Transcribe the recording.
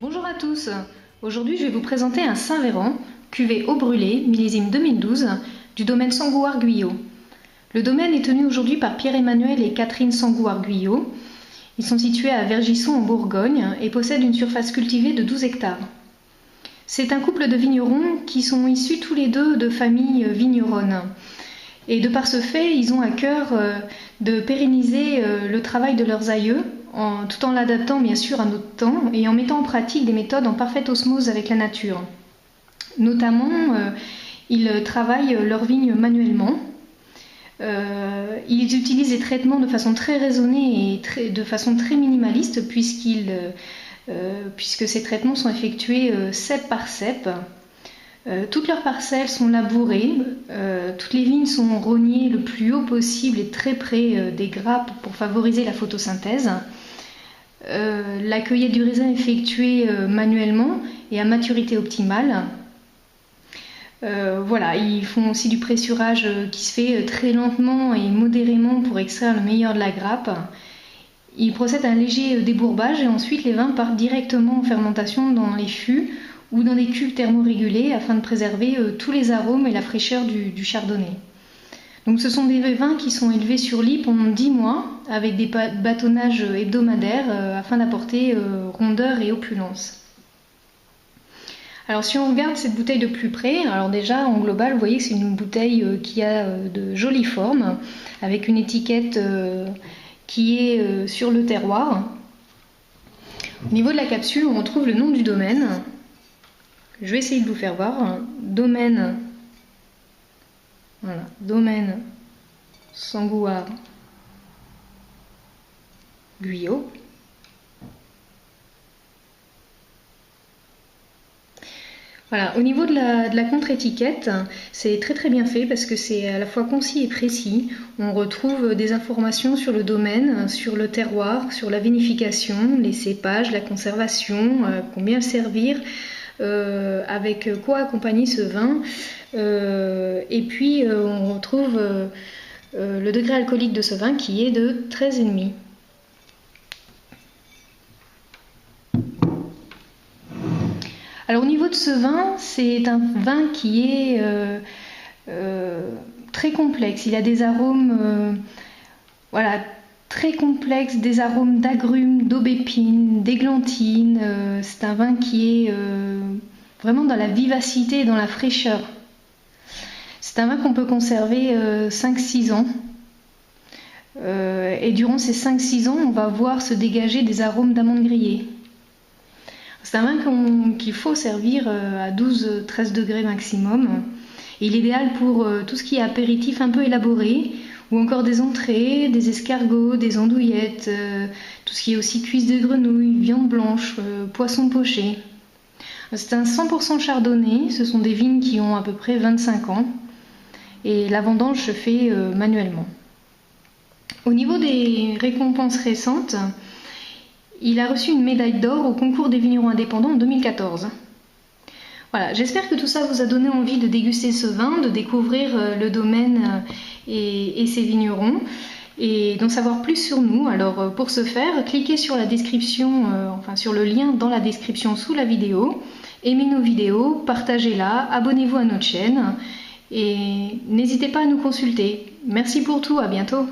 Bonjour à tous, aujourd'hui je vais vous présenter un Saint-Véran, cuvée Eau Brûlée, millésime 2012, du domaine Sangouar-Guyot. Le domaine est tenu aujourd'hui par Pierre-Emmanuel et Catherine Sangouar-Guyot. Ils sont situés à Vergisson en Bourgogne et possèdent une surface cultivée de 12 hectares. C'est un couple de vignerons qui sont issus tous les deux de familles vigneronnes. Et de par ce fait, ils ont à cœur de pérenniser le travail de leurs aïeux, tout en l'adaptant bien sûr à notre temps et en mettant en pratique des méthodes en parfaite osmose avec la nature. Notamment, ils travaillent leurs vignes manuellement. Ils utilisent des traitements de façon très raisonnée et de façon très minimaliste puisque ces traitements sont effectués cep par cep. Toutes leurs parcelles sont labourées, toutes les vignes sont rognées le plus haut possible et très près des grappes pour favoriser la photosynthèse. La cueillette du raisin est effectuée manuellement et à maturité optimale. Voilà, ils font aussi du pressurage qui se fait très lentement et modérément pour extraire le meilleur de la grappe. Ils procèdent à un léger débourbage et ensuite les vins partent directement en fermentation dans les fûts ou dans des cuves thermorégulées afin de préserver tous les arômes et la fraîcheur du chardonnay. Donc ce sont des vins qui sont élevés sur lit pendant 10 mois avec des bâtonnages hebdomadaires afin d'apporter rondeur et opulence. Alors si on regarde cette bouteille de plus près, alors déjà en global vous voyez que c'est une bouteille qui a de jolies formes avec une étiquette qui est sur le terroir. Au niveau de la capsule on retrouve le nom du domaine. Je vais essayer de vous faire voir. Domaine Sangouar-Guyot. Voilà, au niveau de la contre-étiquette, c'est très bien fait parce que c'est à la fois concis et précis. On retrouve des informations sur le domaine, sur le terroir, sur la vinification, les cépages, la conservation, combien le servir, avec quoi accompagner ce vin. Et puis on retrouve le degré alcoolique de ce vin qui est de 13,5. Alors au niveau de ce vin, c'est un vin qui est très complexe. Il a des arômes très complexes, des arômes d'agrumes, d'aubépine, d'églantine. C'est un vin qui est vraiment dans la vivacité et dans la fraîcheur. C'est un vin qu'on peut conserver 5-6 ans. Et durant ces 5-6 ans, on va voir se dégager des arômes d'amandes grillées. C'est un vin qu'il faut servir à 12-13 degrés maximum. Et il est idéal pour tout ce qui est apéritif un peu élaboré, ou encore des entrées, des escargots, des andouillettes, tout ce qui est aussi cuisses de grenouille, viande blanche, poisson poché. C'est un 100% chardonnay, ce sont des vignes qui ont à peu près 25 ans. Et la vendange se fait manuellement. Au niveau des récompenses récentes, il a reçu une médaille d'or au concours des vignerons indépendants en 2014. Voilà, j'espère que tout ça vous a donné envie de déguster ce vin, de découvrir le domaine et ses vignerons et d'en savoir plus sur nous. Alors pour ce faire, cliquez sur la description, sur le lien dans la description sous la vidéo, aimez nos vidéos, partagez-la, abonnez-vous à notre chaîne et n'hésitez pas à nous consulter. Merci pour tout, à bientôt.